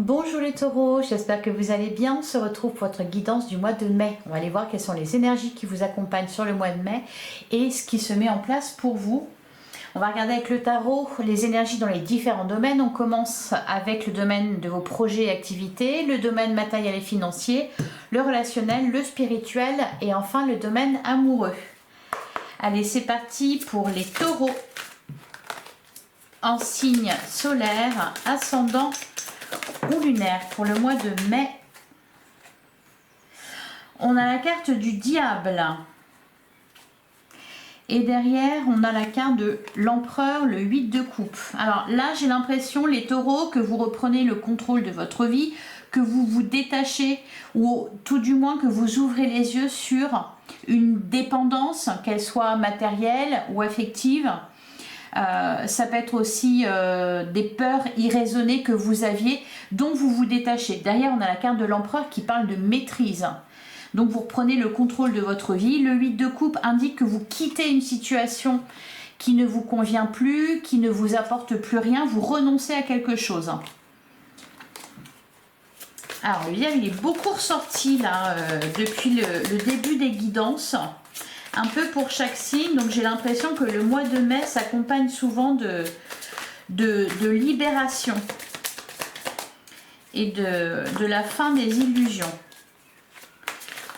Bonjour les taureaux, j'espère que vous allez bien. On se retrouve pour votre guidance du mois de mai. On va aller voir quelles sont les énergies qui vous accompagnent sur le mois de mai et ce qui se met en place pour vous. On va regarder avec le tarot les énergies dans les différents domaines. On commence avec le domaine de vos projets et activités, le domaine matériel et financier, le relationnel, le spirituel et enfin le domaine amoureux. Allez, c'est parti pour les taureaux en signe solaire, ascendant ou lunaire pour le mois de mai. On a la carte du diable et derrière on a la carte de l'empereur, le 8 de coupe. Alors là j'ai l'impression les taureaux que vous reprenez le contrôle de votre vie, que vous vous détachez ou tout du moins que vous ouvrez les yeux sur une dépendance, qu'elle soit matérielle ou affective. Ça peut être aussi des peurs irraisonnées que vous aviez, dont vous vous détachez. Derrière, on a la carte de l'empereur qui parle de maîtrise. Donc, vous reprenez le contrôle de votre vie. Le 8 de coupe indique que vous quittez une situation qui ne vous convient plus, qui ne vous apporte plus rien. Vous renoncez à quelque chose. Alors, le diable, il est beaucoup ressorti là depuis le début des guidances. Un peu pour chaque signe, donc j'ai l'impression que le mois de mai s'accompagne souvent de libération et de la fin des illusions.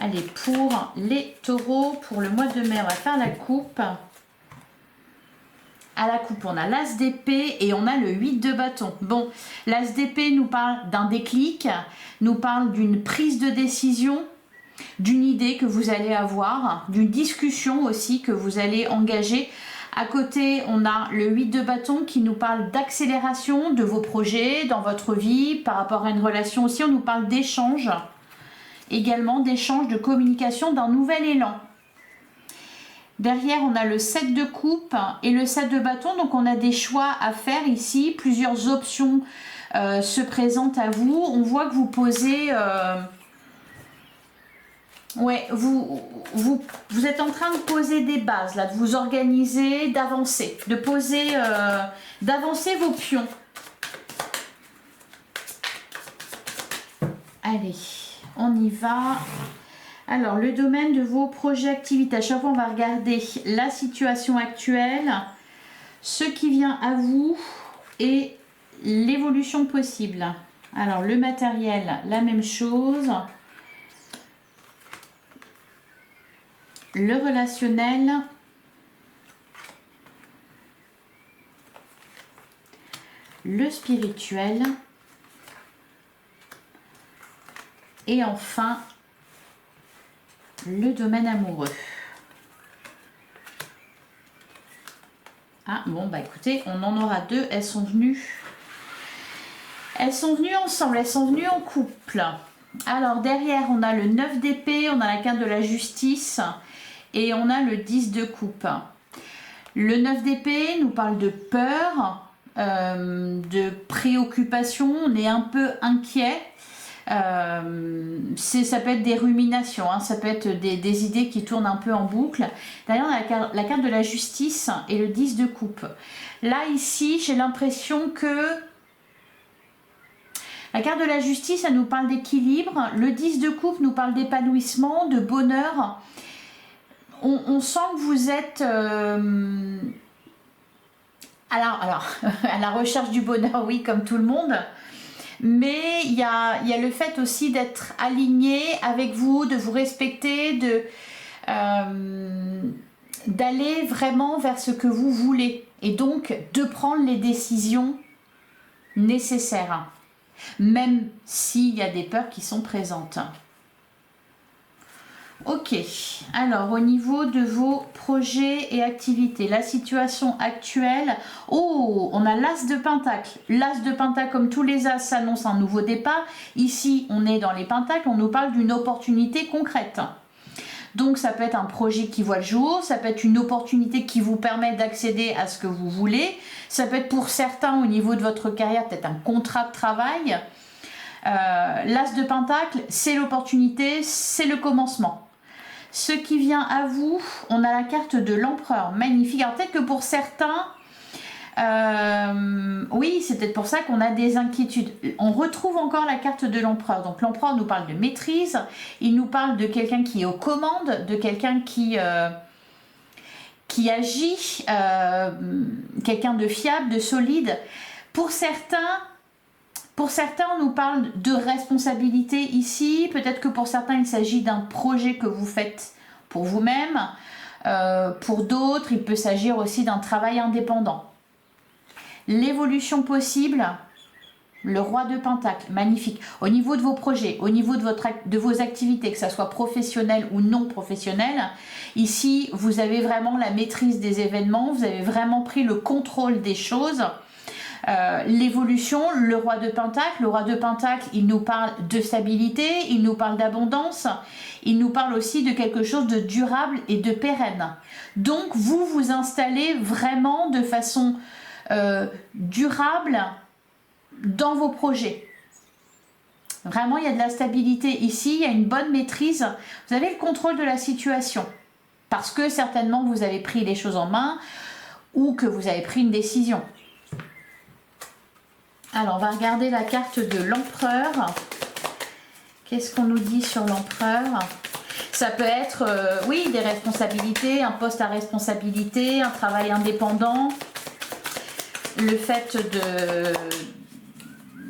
Allez, pour les taureaux, pour le mois de mai, on va faire la coupe. À la coupe, on a l'as d'épée et on a le 8 de bâton. Bon, l'as d'épée nous parle d'un déclic, nous parle d'une prise de décision, d'une idée que vous allez avoir, d'une discussion aussi que vous allez engager. À côté, on a le 8 de bâton qui nous parle d'accélération de vos projets dans votre vie, par rapport à une relation aussi. On nous parle d'échange, également d'échange, de communication, d'un nouvel élan. Derrière, on a le 7 de coupe et le 7 de bâton. Donc, on a des choix à faire ici. Plusieurs options se présentent à vous. On voit que vous posez... Ouais, vous êtes en train de poser des bases, là, de vous organiser, d'avancer, de poser, d'avancer vos pions. Allez, on y va. Alors, le domaine de vos projets, activités. À chaque fois, on va regarder la situation actuelle, ce qui vient à vous et l'évolution possible. Alors, le matériel, la même chose. Le relationnel, le spirituel et enfin le domaine amoureux. Ah bon, bah écoutez, on en aura deux, elles sont venues ensemble, elles sont venues en couple. Alors derrière on a le 9 d'épée, on a la carte de la justice et on a le 10 de coupe. Le 9 d'épée nous parle de peur, de préoccupation, on est un peu inquiet. Ça peut être des ruminations, hein, ça peut être des idées qui tournent un peu en boucle. D'ailleurs, on a la carte de la justice et le 10 de coupe. Là, ici, j'ai l'impression que la carte de la justice, ça nous parle d'équilibre. Le 10 de coupe nous parle d'épanouissement, de bonheur. On sent que vous êtes alors à la recherche du bonheur, oui, comme tout le monde. Mais il y a le fait aussi d'être aligné avec vous, de vous respecter, d'aller vraiment vers ce que vous voulez. Et donc de prendre les décisions nécessaires. Même s'il y a des peurs qui sont présentes. Ok, alors au niveau de vos projets et activités, la situation actuelle, oh, on a l'as de pentacle. L'as de pentacle, comme tous les as, s'annonce un nouveau départ. Ici, on est dans les pentacles, on nous parle d'une opportunité concrète. Donc ça peut être un projet qui voit le jour, ça peut être une opportunité qui vous permet d'accéder à ce que vous voulez, ça peut être pour certains au niveau de votre carrière peut-être un contrat de travail. L'as de pentacle, c'est l'opportunité, c'est le commencement. Ce qui vient à vous, on a la carte de l'empereur, magnifique. Alors peut-être que pour certains, Oui, c'est peut-être pour ça qu'on a des inquiétudes. On retrouve encore la carte de l'empereur. Donc l'empereur nous parle de maîtrise, il nous parle de quelqu'un qui est aux commandes, de quelqu'un qui agit, quelqu'un de fiable, de solide. Pour certains, on nous parle de responsabilité ici. Peut-être que pour certains, il s'agit d'un projet que vous faites pour vous-même. Pour d'autres, il peut s'agir aussi d'un travail indépendant. L'évolution possible, le roi de Pentacle, magnifique. Au niveau de vos projets, au niveau de vos activités, que ce soit professionnel ou non professionnel, ici, vous avez vraiment la maîtrise des événements, vous avez vraiment pris le contrôle des choses. L'évolution, le roi de Pentacle, il nous parle de stabilité, il nous parle d'abondance, il nous parle aussi de quelque chose de durable et de pérenne. Donc, vous vous installez vraiment de façon durable dans vos projets. Vraiment, il y a de la stabilité ici, il y a une bonne maîtrise. Vous avez le contrôle de la situation parce que certainement vous avez pris les choses en main ou que vous avez pris une décision. Alors, on va regarder la carte de l'empereur. Qu'est-ce qu'on nous dit sur l'empereur? Ça peut être, oui, des responsabilités, un poste à responsabilité, un travail indépendant. Le fait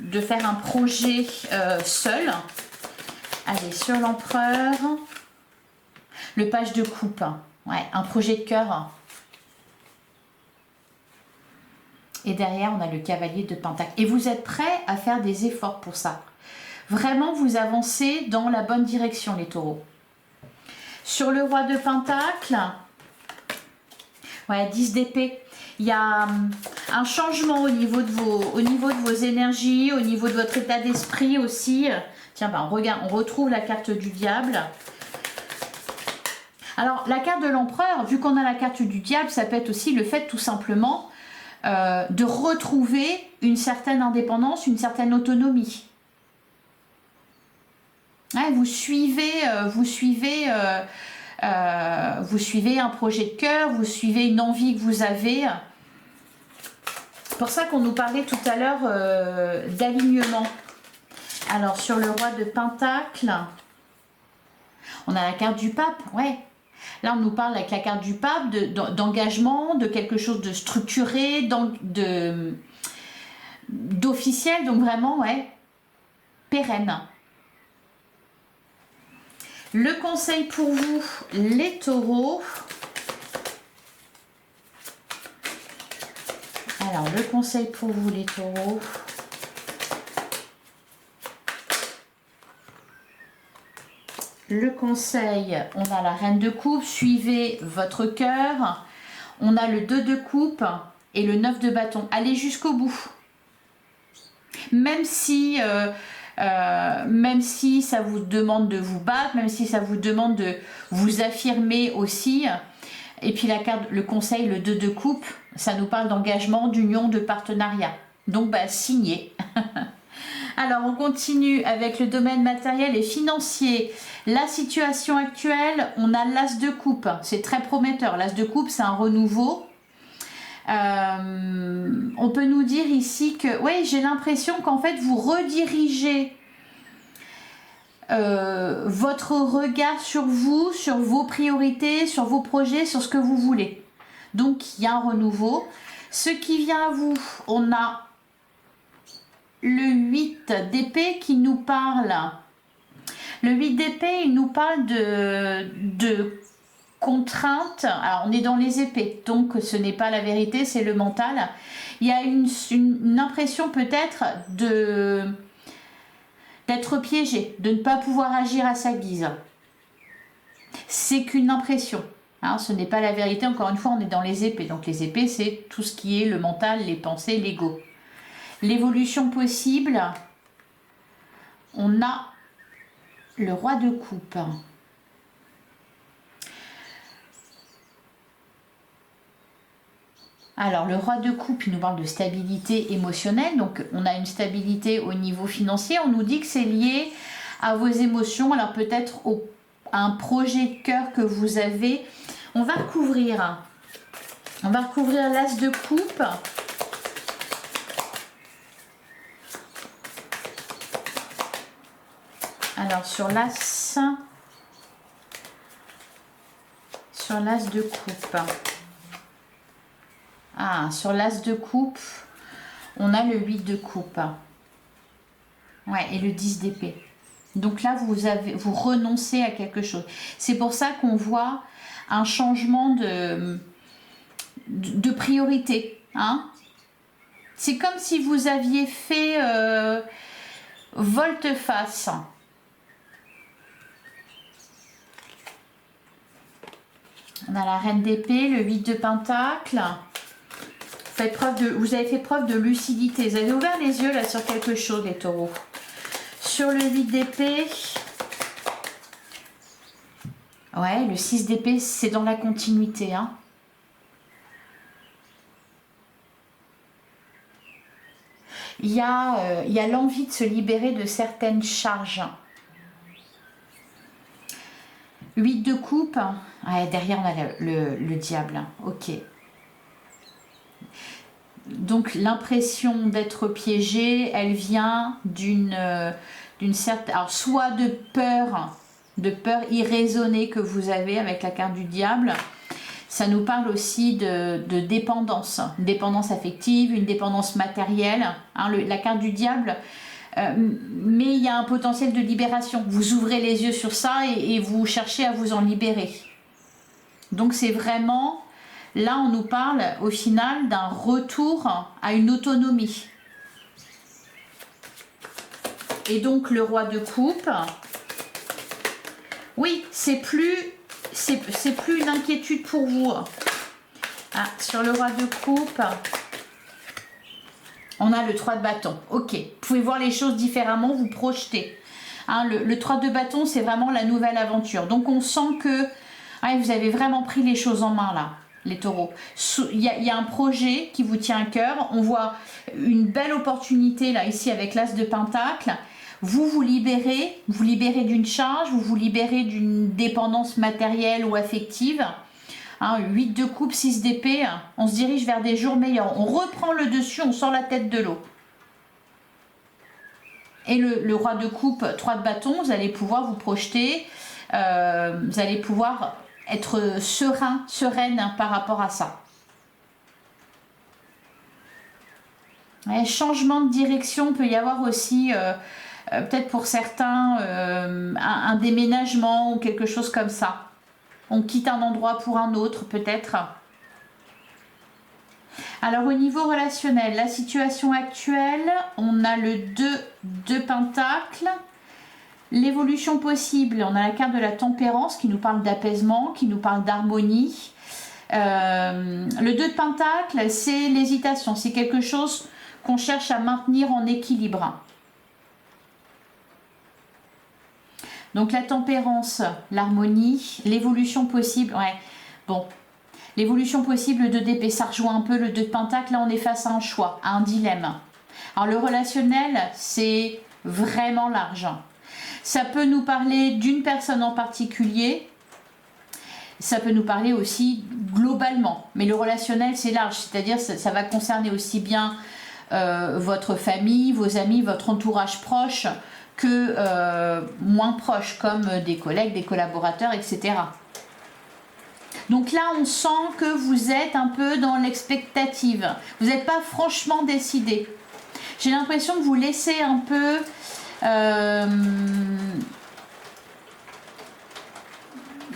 de faire un projet seul. Allez, sur l'empereur. Le page de coupe. Ouais, un projet de cœur. Et derrière, on a le cavalier de Pentacle. Et vous êtes prêts à faire des efforts pour ça. Vraiment, vous avancez dans la bonne direction, les taureaux. Sur le roi de Pentacle, ouais, 10 d'épée. Il y a un changement au niveau de vos énergies, au niveau de votre état d'esprit aussi. Tiens, ben, regarde, on retrouve la carte du diable. Alors, la carte de l'empereur, vu qu'on a la carte du diable, ça peut être aussi le fait tout simplement de retrouver une certaine indépendance, une certaine autonomie. Ouais, vous suivez un projet de cœur, vous suivez une envie que vous avez. C'est pour ça qu'on nous parlait tout à l'heure d'alignement. Alors, sur le roi de Pentacle, on a la carte du pape, ouais. Là, on nous parle avec la carte du pape d'engagement, de quelque chose de structuré, d'officiel, donc vraiment, ouais, pérenne. Le conseil pour vous, les taureaux. Alors, le conseil pour vous, les taureaux. Le conseil, on a la reine de coupe, suivez votre cœur. On a le 2 de coupe et le 9 de bâton. Allez jusqu'au bout. Même si ça vous demande de vous battre, même si ça vous demande de vous affirmer aussi. Et puis la carte, le conseil, le 2 de coupe, ça nous parle d'engagement, d'union, de partenariat. Donc, bah, signez. Alors, on continue avec le domaine matériel et financier. La situation actuelle, on a l'as de coupe. C'est très prometteur. L'as de coupe, c'est un renouveau. On peut nous dire ici que, oui, j'ai l'impression qu'en fait, vous redirigez votre regard sur vous, sur vos priorités, sur vos projets, sur ce que vous voulez. Donc, il y a un renouveau. Ce qui vient à vous, on a le 8 d'épée qui nous parle. Le 8 d'épée, il nous parle de contraintes. Alors, on est dans les épées, donc ce n'est pas la vérité, c'est le mental. Il y a une impression peut-être d'être piégé, de ne pas pouvoir agir à sa guise. C'est qu'une impression. Hein, ce n'est pas la vérité. Encore une fois, on est dans les épées. Donc les épées, c'est tout ce qui est le mental, les pensées, l'ego. L'évolution possible, on a le roi de coupe. Alors, le roi de coupe, il nous parle de stabilité émotionnelle. Donc, on a une stabilité au niveau financier. On nous dit que c'est lié à vos émotions. Alors, peut-être à un projet de cœur que vous avez. On va recouvrir l'as de coupe. Alors, sur l'as de coupe. Ah, sur l'as de coupe, on a le 8 de coupe. Ouais, et le 10 d'épée. Donc là, vous renoncez à quelque chose. C'est pour ça qu'on voit un changement de priorité. Hein. C'est comme si vous aviez fait volte-face. On a la reine d'épée, le 8 de pentacle. Vous avez fait preuve de lucidité. Vous avez ouvert les yeux là sur quelque chose, les taureaux. Sur le 8 d'épée, ouais, le 6 d'épée, c'est dans la continuité. Hein. Il y a l'envie de se libérer de certaines charges. 8 de coupe, ouais, derrière on a le diable. Ok. Donc l'impression d'être piégée, elle vient d'une certaine, alors soit de peur irraisonnée que vous avez avec la carte du diable. Ça nous parle aussi de dépendance, une dépendance affective, une dépendance matérielle. Hein, la carte du diable, mais il y a un potentiel de libération. Vous ouvrez les yeux sur ça et vous cherchez à vous en libérer. Donc c'est vraiment... Là, on nous parle au final d'un retour à une autonomie. Et donc, le roi de coupe, oui, c'est plus une inquiétude pour vous. Ah, sur le roi de coupe, on a le 3 de bâton. Ok, vous pouvez voir les choses différemment, vous projetez. Hein, le 3 de bâton, c'est vraiment la nouvelle aventure. Donc, on sent que ouais, vous avez vraiment pris les choses en main là. Les taureaux, il y a un projet qui vous tient à cœur. On voit une belle opportunité là ici avec l'as de pentacle. Vous libérez d'une charge, vous libérez d'une dépendance matérielle ou affective. Hein, 8 de coupe, 6 d'épée, on se dirige vers des jours meilleurs. On reprend le dessus, on sort la tête de l'eau. Et le roi de coupe, 3 de bâton, vous allez pouvoir vous projeter, vous allez pouvoir être sereine par rapport à ça. Ouais, changement de direction, peut y avoir aussi, peut-être pour certains, un déménagement ou quelque chose comme ça. On quitte un endroit pour un autre, peut-être. Alors, au niveau relationnel, la situation actuelle, on a le 2 de pentacle. L'évolution possible, on a la carte de la tempérance qui nous parle d'apaisement, qui nous parle d'harmonie. Le 2 de pentacle, c'est l'hésitation, c'est quelque chose qu'on cherche à maintenir en équilibre. Donc la tempérance, l'harmonie, l'évolution possible, ouais, bon, l'évolution possible, le 2 d'épée, ça rejoint un peu le 2 de pentacle, là on est face à un choix, à un dilemme. Alors le relationnel, c'est vraiment large. Ça peut nous parler d'une personne en particulier, ça peut nous parler aussi globalement, mais le relationnel c'est large, c'est-à-dire ça va concerner aussi bien votre famille, vos amis, votre entourage proche que moins proche, comme des collègues, des collaborateurs, etc. Donc là on sent que vous êtes un peu dans l'expectative, vous n'êtes pas franchement décidé. J'ai l'impression que vous laissez un peu...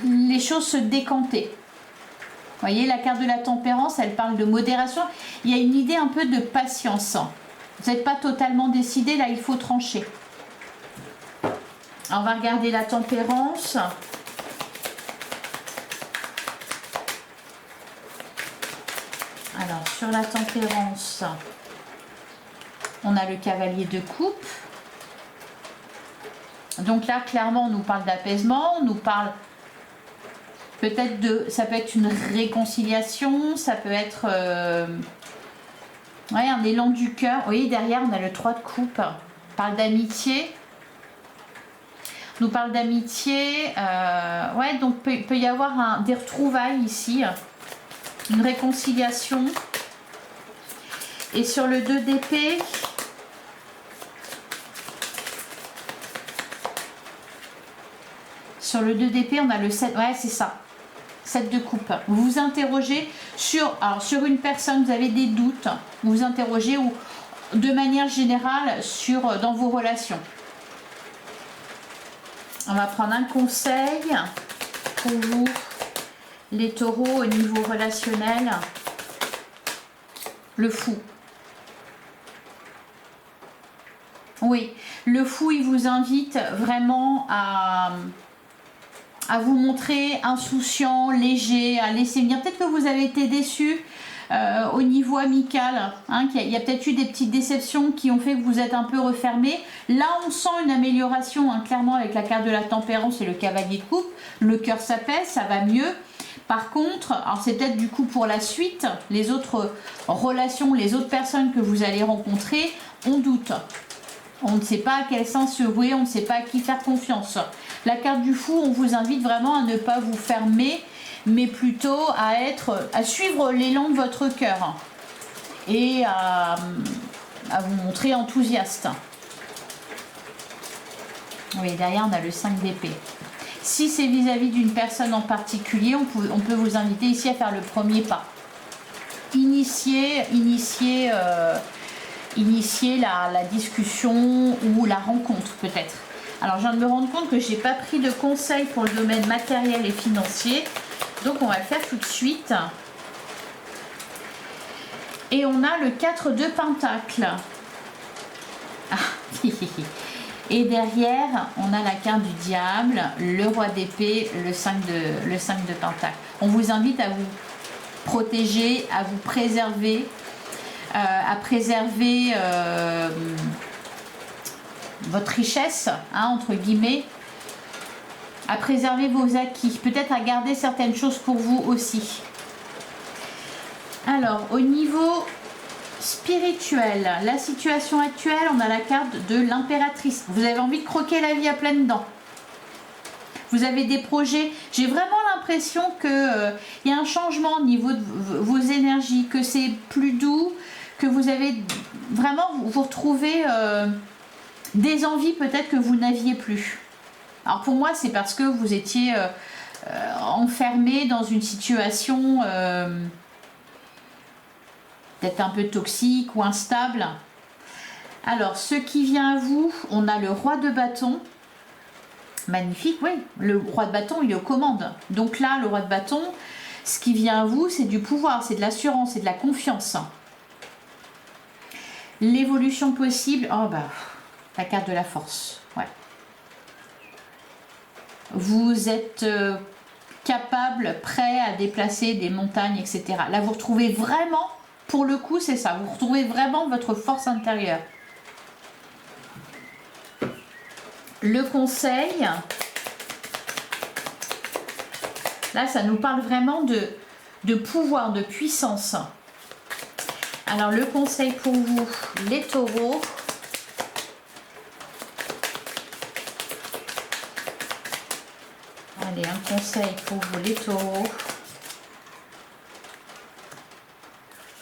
les choses se décanter. Vous voyez, la carte de la tempérance, elle parle de modération. Il y a une idée un peu de patience. Vous n'êtes pas totalement décidé, là il faut trancher. Alors, on va regarder la tempérance. Alors, sur la tempérance, on a le cavalier de coupe. Donc là, clairement, on nous parle d'apaisement, on nous parle peut-être de... Ça peut être une réconciliation, ça peut être ouais, un élan du cœur. Vous voyez, derrière, on a le 3 de coupe. On parle d'amitié. On nous parle d'amitié. Ouais, donc il peut y avoir des retrouvailles ici. Une réconciliation. Et sur le 2 d'épée... Sur le 2 d'épée, on a le 7. Ouais, c'est ça. 7 de coupe. Vous vous interrogez sur une personne, vous avez des doutes. Vous vous interrogez ou de manière générale dans vos relations. On va prendre un conseil pour vous, les taureaux, au niveau relationnel. Le fou. Oui, le fou, il vous invite vraiment à vous montrer insouciant, léger, à laisser venir. Peut-être que vous avez été déçu au niveau amical, hein, qu'il y a peut-être eu des petites déceptions qui ont fait que vous êtes un peu refermé. Là, on sent une amélioration, hein, clairement, avec la carte de la tempérance et le cavalier de coupe. Le cœur s'apaise, ça va mieux. Par contre, alors c'est peut-être du coup pour la suite, les autres relations, les autres personnes que vous allez rencontrer, on doute. On ne sait pas à quel sens se vouer, on ne sait pas à qui faire confiance. La carte du fou, on vous invite vraiment à ne pas vous fermer, mais plutôt à suivre l'élan de votre cœur et à vous montrer enthousiaste. Oui, derrière, on a le 5 d'épée. Si c'est vis-à-vis d'une personne en particulier, on peut vous inviter ici à faire le premier pas. Initier la discussion ou la rencontre peut-être. Alors je viens de me rendre compte que je n'ai pas pris de conseils pour le domaine matériel et financier. Donc on va le faire tout de suite. Et on a le 4 de Pentacle. Ah, et derrière, on a la carte du diable, le roi d'épée, le 5 de Pentacle. On vous invite à vous protéger, à vous préserver, à préserver votre richesse, hein, entre guillemets, à préserver vos acquis, peut-être à garder certaines choses pour vous aussi. Alors, au niveau spirituel, la situation actuelle, on a la carte de l'impératrice. Vous avez envie de croquer la vie à pleines dents. Vous avez des projets. J'ai vraiment l'impression que y a un changement au niveau de vos énergies, que c'est plus doux, que vous avez vraiment, vous retrouvez des envies peut-être que vous n'aviez plus. Alors pour moi, c'est parce que vous étiez enfermé dans une situation peut-être un peu toxique ou instable. Alors, ce qui vient à vous, on a le roi de bâton. Magnifique, oui. Le roi de bâton, il est aux commandes. Donc là, le roi de bâton, ce qui vient à vous, c'est du pouvoir, c'est de l'assurance, c'est de la confiance. L'évolution possible, oh bah, la carte de la force, ouais. Vous êtes capable, prêt à déplacer des montagnes, etc. Là, vous retrouvez vraiment, pour le coup, c'est ça, vous retrouvez vraiment votre force intérieure. Le conseil, là, ça nous parle vraiment de pouvoir, de puissance. Alors, le conseil pour vous, les taureaux. Allez, un conseil pour vous, les taureaux.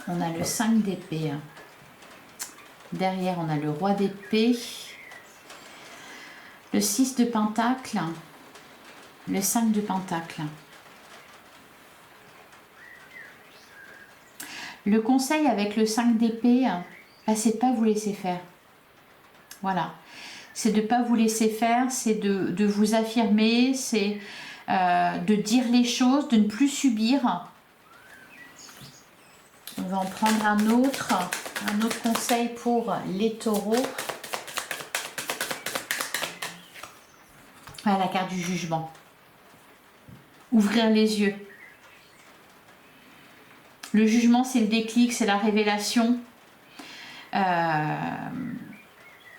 On a le 5 d'épée. Derrière, on a le roi d'épée. Le 6 de pentacle. Le 5 de pentacle. Le conseil avec le 5 d'épée, bah, c'est de ne pas vous laisser faire. Voilà. C'est de ne pas vous laisser faire, c'est de vous affirmer, c'est de dire les choses, de ne plus subir. On va en prendre un autre conseil pour les taureaux. Ah, la carte du jugement. Ouvrir les yeux. Le jugement, c'est le déclic, c'est la révélation.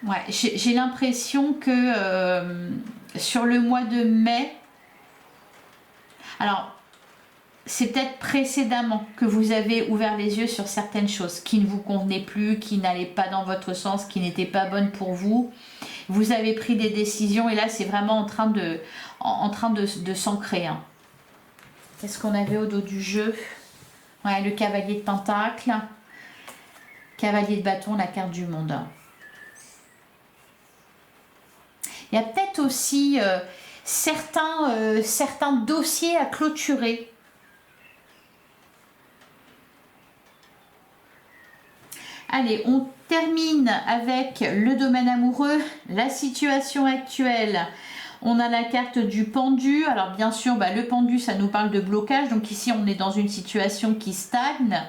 Ouais, j'ai l'impression que sur le mois de mai, alors c'est peut-être précédemment que vous avez ouvert les yeux sur certaines choses qui ne vous convenaient plus, qui n'allaient pas dans votre sens, qui n'étaient pas bonnes pour vous. Vous avez pris des décisions et là c'est vraiment en train de s'ancrer. Hein. Qu'est-ce qu'on avait au dos du jeu? Ouais, le cavalier de pentacle, cavalier de bâton, la carte du monde. Il y a peut-être aussi certains dossiers à clôturer. Allez, on termine avec le domaine amoureux, la situation actuelle. On a la carte du pendu. Alors bien sûr, le pendu, ça nous parle de blocage. Donc ici, on est dans une situation qui stagne.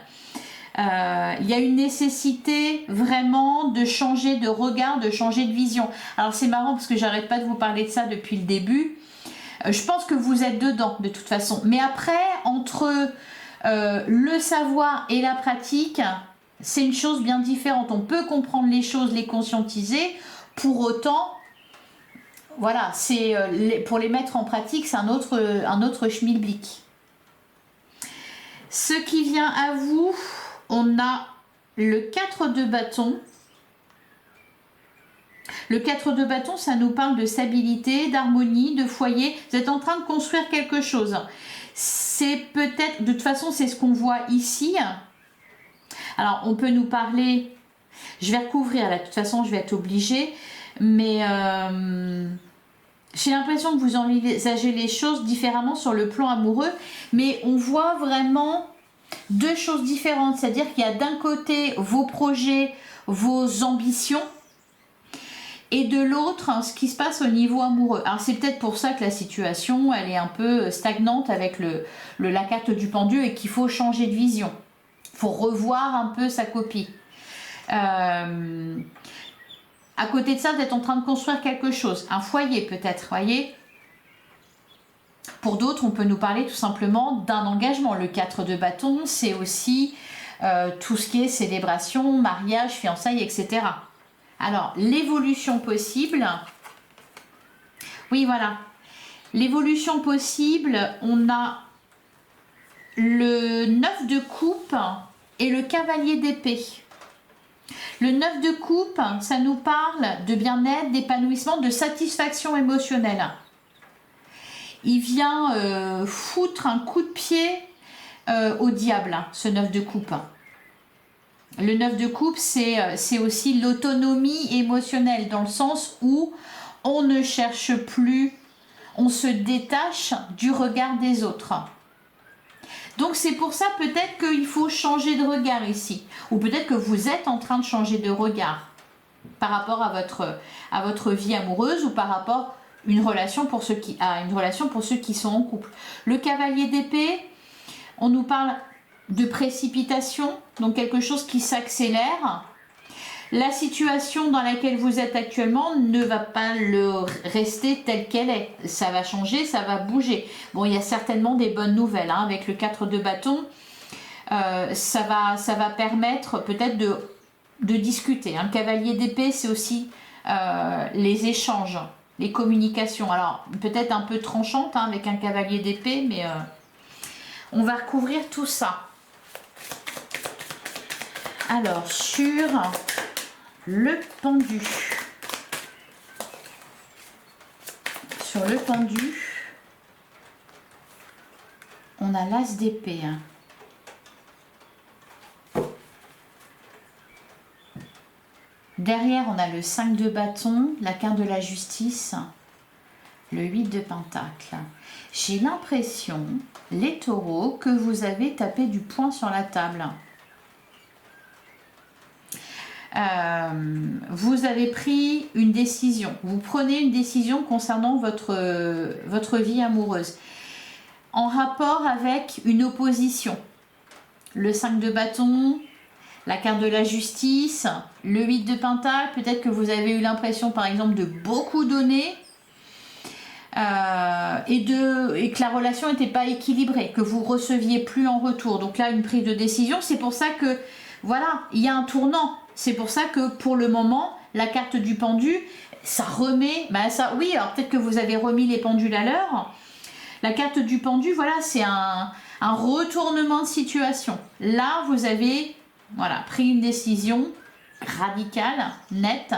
Il y a une nécessité vraiment de changer de regard, de changer de vision. Alors c'est marrant parce que j'arrête pas de vous parler de ça depuis le début. Je pense que vous êtes dedans de toute façon. Mais après, entre le savoir et la pratique, c'est une chose bien différente. On peut comprendre les choses, les conscientiser. Pour autant, voilà, pour les mettre en pratique, c'est un autre schmilblick. Ce qui vient à vous, on a le 4 de bâton. Le 4 de bâton, ça nous parle de stabilité, d'harmonie, de foyer. Vous êtes en train de construire quelque chose. C'est peut-être, de toute façon, c'est ce qu'on voit ici. Alors, on peut nous parler, je vais recouvrir là, de toute façon, je vais être obligée, mais j'ai l'impression que vous envisagez les choses différemment sur le plan amoureux, mais on voit vraiment deux choses différentes, c'est-à-dire qu'il y a d'un côté vos projets, vos ambitions, et de l'autre, ce qui se passe au niveau amoureux. Alors, c'est peut-être pour ça que la situation, elle est un peu stagnante avec la carte du pendu et qu'il faut changer de vision. Il faut revoir un peu sa copie. À côté de ça, vous êtes en train de construire quelque chose, un foyer peut-être, voyez. Pour d'autres, on peut nous parler tout simplement d'un engagement. Le 4 de bâton, c'est aussi tout ce qui est célébration, mariage, fiançailles, etc. Alors, l'évolution possible. Oui, voilà. L'évolution possible, on a le 9 de coupe et le cavalier d'épée. Le 9 de coupe, ça nous parle de bien-être, d'épanouissement, de satisfaction émotionnelle. Il vient foutre un coup de pied au diable, ce 9 de coupe. Le 9 de coupe, c'est aussi l'autonomie émotionnelle, dans le sens où on ne cherche plus, on se détache du regard des autres. Donc c'est pour ça peut-être qu'il faut changer de regard ici. Ou peut-être que vous êtes en train de changer de regard par rapport à votre vie amoureuse ou par rapport à une relation pour ceux qui sont en couple. Le cavalier d'épée, on nous parle de précipitation, donc quelque chose qui s'accélère. La situation dans laquelle vous êtes actuellement ne va pas rester telle qu'elle est. Ça va changer, ça va bouger. Bon, il y a certainement des bonnes nouvelles avec le 4 de bâton. Ça va permettre peut-être de discuter. Le cavalier d'épée, c'est aussi les échanges, les communications. Alors, peut-être un peu tranchante avec un cavalier d'épée, mais on va recouvrir tout ça. Alors, sur le pendu. Sur le pendu, on a l'as d'épée. Derrière, on a le 5 de bâton, la carte de la justice, le 8 de pentacle. J'ai l'impression, les taureaux, que vous avez tapé du poing sur la table. Vous avez pris une décision. Vous prenez une décision concernant votre vie amoureuse. En rapport avec une opposition. Le 5 de bâton, la carte de la justice, le 8 de pentacle. Peut-être que vous avez eu l'impression, par exemple, de beaucoup donner. Et que la relation n'était pas équilibrée, que vous receviez plus en retour. Donc là, une prise de décision. C'est pour ça que, voilà, il y a un tournant. C'est pour ça que pour le moment, la carte du pendu, ça remet... oui, alors peut-être que vous avez remis les pendules à l'heure. La carte du pendu, voilà, c'est un retournement de situation. Là, vous avez pris une décision radicale, nette,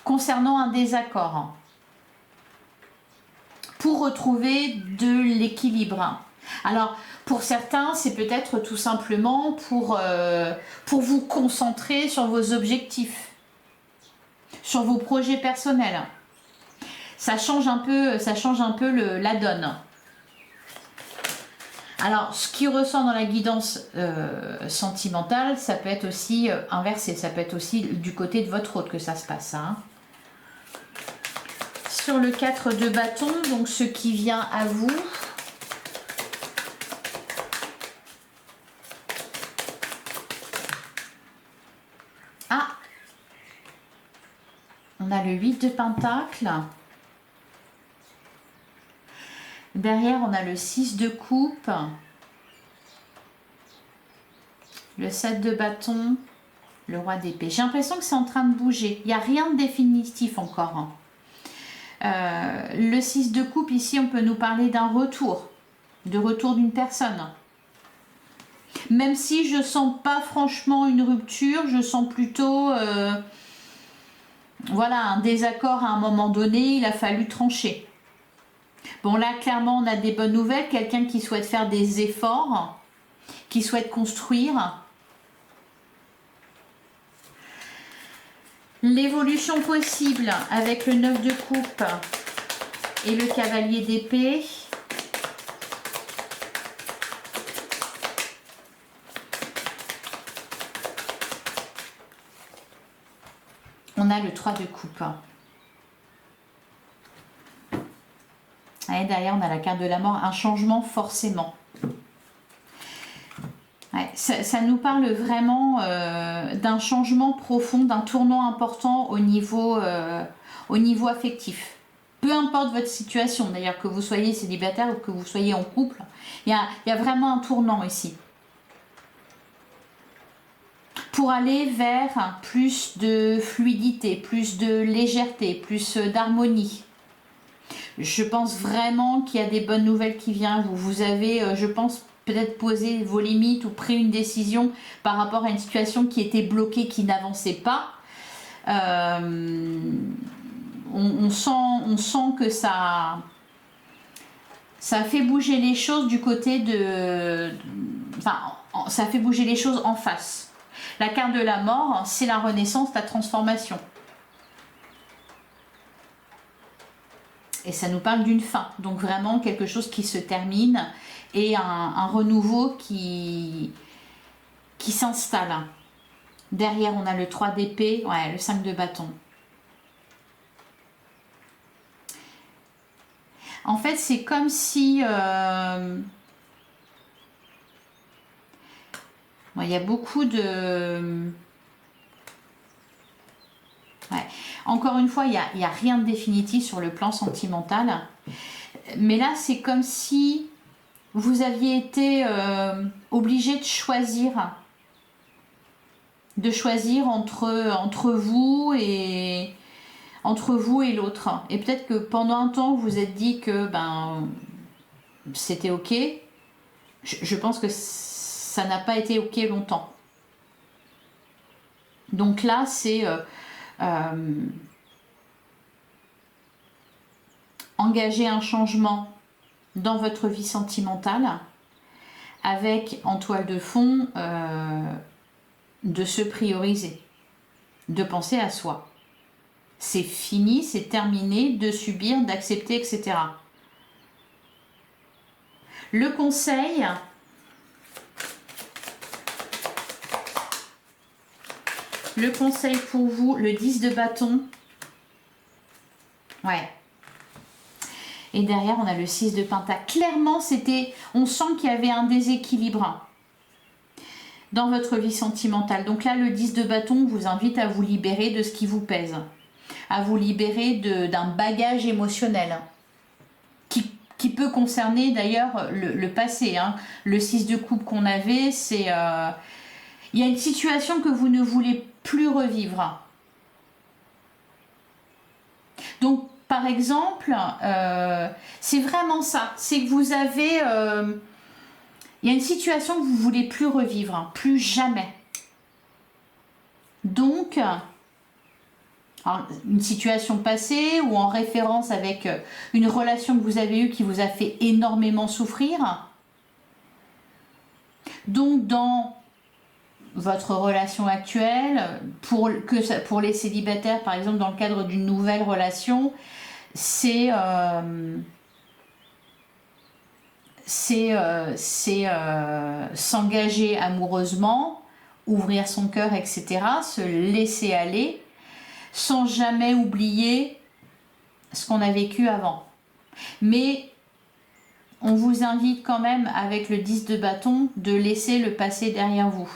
concernant un désaccord. Pour retrouver de l'équilibre. Alors, pour certains, c'est peut-être tout simplement pour vous concentrer sur vos objectifs, sur vos projets personnels. ça change un peu la donne. Alors, ce qui ressort dans la guidance sentimentale, ça peut être aussi inversé, ça peut être aussi du côté de votre autre que ça se passe. Hein. Sur le 4 de bâton, donc ce qui vient à vous. Ah, on a le 8 de pentacle. Derrière, on a le 6 de coupe, le 7 de bâton, le roi d'épée. J'ai l'impression que c'est en train de bouger. Il n'y a rien de définitif encore. Hein. Le 6 de coupe, ici, on peut nous parler d'un retour, de retour d'une personne. Même si je ne sens pas franchement une rupture, je sens plutôt voilà, un désaccord à un moment donné, il a fallu trancher. Bon là, clairement, on a des bonnes nouvelles, quelqu'un qui souhaite faire des efforts, qui souhaite construire. L'évolution possible avec le 9 de coupe et le cavalier d'épée. On a le 3 de coupe. Et derrière, on a la carte de la mort, un changement forcément. Ouais, ça nous parle vraiment d'un changement profond, d'un tournant important au niveau affectif. Peu importe votre situation, d'ailleurs, que vous soyez célibataire ou que vous soyez en couple, il y a vraiment un tournant ici. Pour aller vers plus de fluidité, plus de légèreté, plus d'harmonie. Je pense vraiment qu'il y a des bonnes nouvelles qui viennent. Vous avez, je pense, peut-être posé vos limites ou pris une décision par rapport à une situation qui était bloquée, qui n'avançait pas. On sent que ça fait bouger les choses du côté de... Enfin, ça fait bouger les choses en face. La carte de la mort, c'est la renaissance, la transformation. Et ça nous parle d'une fin, donc vraiment quelque chose qui se termine et un renouveau qui s'installe. Derrière, on a le 3 d'épée, ouais, le 5 de bâton. En fait, c'est comme si... bon, il y a beaucoup de... Ouais. Encore une fois, il n'y a rien de définitif sur le plan sentimental. Mais là, c'est comme si vous aviez été obligé de choisir entre vous et l'autre. Et peut-être que pendant un temps, vous vous êtes dit que c'était ok. Je pense que ça n'a pas été ok longtemps. Donc là, c'est... engager un changement dans votre vie sentimentale avec en toile de fond de se prioriser, de penser à soi. C'est fini, c'est terminé de subir, d'accepter, etc. Le conseil... Le conseil pour vous, le 10 de bâton. Ouais. Et derrière, on a le 6 de pentacle. Clairement, on sent qu'il y avait un déséquilibre dans votre vie sentimentale. Donc là, le 10 de bâton vous invite à vous libérer de ce qui vous pèse. À vous libérer d'un bagage émotionnel. Qui peut concerner d'ailleurs le passé. Hein. Le 6 de coupe qu'on avait, c'est... il y a une situation que vous ne voulez plus revivre. Donc, par exemple, c'est vraiment ça. C'est que vous avez... il y a une situation que vous ne voulez plus revivre. Hein, plus jamais. Donc, une situation passée ou en référence avec une relation que vous avez eue qui vous a fait énormément souffrir. Donc, dans... votre relation actuelle, pour les célibataires, par exemple, dans le cadre d'une nouvelle relation, c'est s'engager amoureusement, ouvrir son cœur, etc., se laisser aller, sans jamais oublier ce qu'on a vécu avant. Mais on vous invite quand même, avec le 10 de bâton, de laisser le passé derrière vous.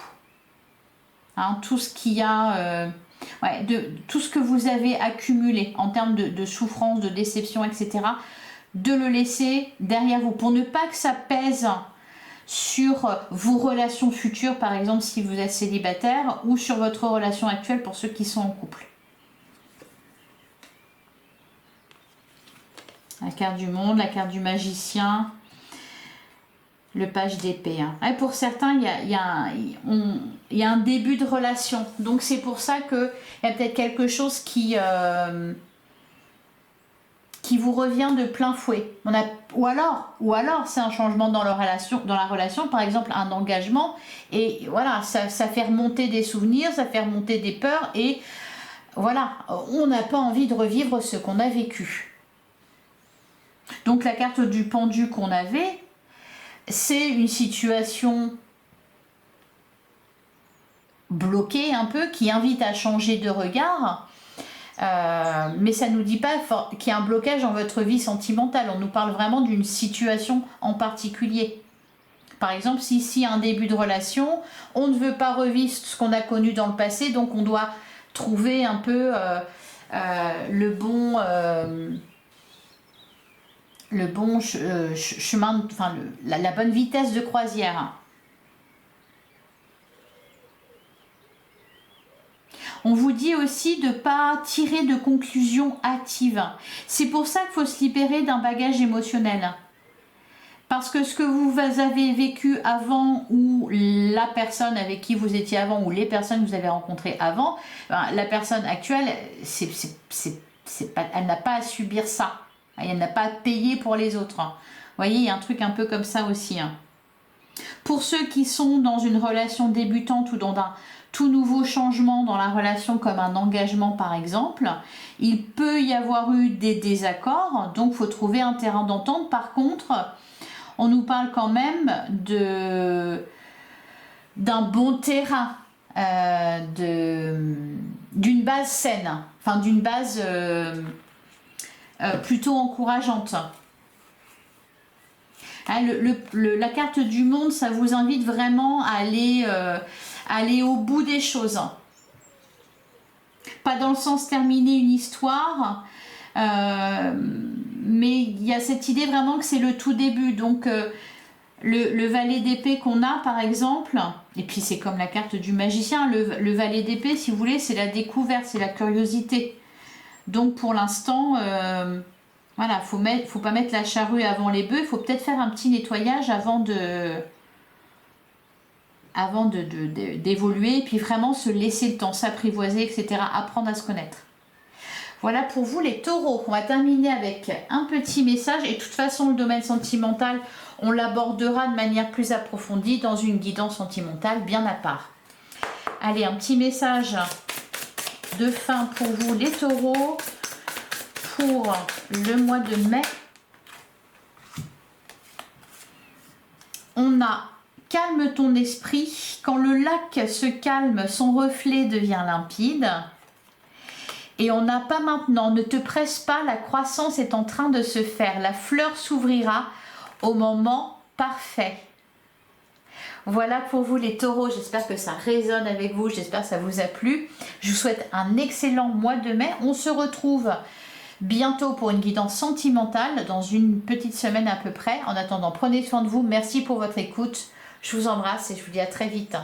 Hein, tout ce qu'il y a, tout ce que vous avez accumulé en termes de souffrance, de déception, etc., de le laisser derrière vous, pour ne pas que ça pèse sur vos relations futures, par exemple si vous êtes célibataire, ou sur votre relation actuelle pour ceux qui sont en couple. La carte du monde, la carte du magicien, le page d'épée. Hein. Et pour certains, il y a un début de relation. Donc c'est pour ça qu'il y a peut-être quelque chose qui vous revient de plein fouet. Ou alors c'est un changement dans la relation, par exemple un engagement. Et voilà, ça fait remonter des souvenirs, ça fait remonter des peurs. Et voilà, on n'a pas envie de revivre ce qu'on a vécu. Donc la carte du pendu qu'on avait, c'est une situation bloquée un peu, qui invite à changer de regard, mais ça ne nous dit pas qu'il y a un blocage dans votre vie sentimentale. On nous parle vraiment d'une situation en particulier. Par exemple, si ici un début de relation, on ne veut pas revivre ce qu'on a connu dans le passé, donc on doit trouver un peu le bon chemin, enfin la bonne vitesse de croisière. On vous dit aussi de ne pas tirer de conclusions hâtives. C'est pour ça qu'il faut se libérer d'un bagage émotionnel. Parce que ce que vous avez vécu avant, ou la personne avec qui vous étiez avant, ou les personnes que vous avez rencontrées avant, la personne actuelle, elle n'a pas à subir ça. Elle n'a pas à payer pour les autres. Vous voyez, il y a un truc un peu comme ça aussi. Pour ceux qui sont dans une relation débutante ou dans un tout nouveau changement dans la relation, comme un engagement par exemple, il peut y avoir eu des désaccords, donc il faut trouver un terrain d'entente. Par contre, on nous parle quand même d'un bon terrain, d'une base saine, enfin d'une base plutôt encourageante. Hein, la carte du monde, ça vous invite vraiment à aller au bout des choses. Pas dans le sens terminer une histoire, mais il y a cette idée vraiment que c'est le tout début. Donc le valet d'épée qu'on a par exemple, et puis c'est comme la carte du magicien, le valet d'épée, si vous voulez, c'est la découverte, c'est la curiosité. Donc pour l'instant, voilà, faut pas mettre la charrue avant les bœufs. Il faut peut-être faire un petit nettoyage avant d'évoluer, et puis vraiment se laisser le temps, s'apprivoiser, etc. Apprendre à se connaître. Voilà pour vous les taureaux. On va terminer avec un petit message, et de toute façon le domaine sentimental, on l'abordera de manière plus approfondie dans une guidance sentimentale bien à part. Allez, un petit message de fin pour vous les taureaux pour le mois de mai. On a calme ton esprit. Quand le lac se calme, son reflet devient limpide. Et on n'a pas maintenant, ne te presse pas, la croissance est en train de se faire. La fleur s'ouvrira au moment parfait. Voilà pour vous les taureaux, j'espère que ça résonne avec vous, j'espère que ça vous a plu. Je vous souhaite un excellent mois de mai. On se retrouve bientôt pour une guidance sentimentale, dans une petite semaine à peu près. En attendant, prenez soin de vous, merci pour votre écoute. Je vous embrasse et je vous dis à très vite.